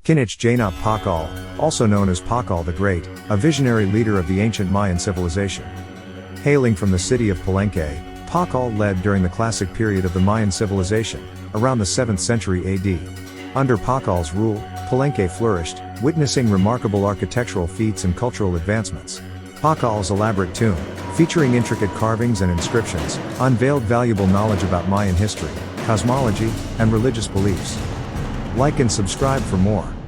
Kinich Janaab Pakal, also known as Pakal the Great, a visionary leader of the ancient Mayan civilization. Hailing from the city of Palenque, Pakal led during the classic period of the Mayan civilization, around the 7th century AD. Under Pakal's rule, Palenque flourished, witnessing remarkable architectural feats and cultural advancements. Pakal's elaborate tomb, featuring intricate carvings and inscriptions, unveiled valuable knowledge about Mayan history, cosmology, and religious beliefs. Like and subscribe for more.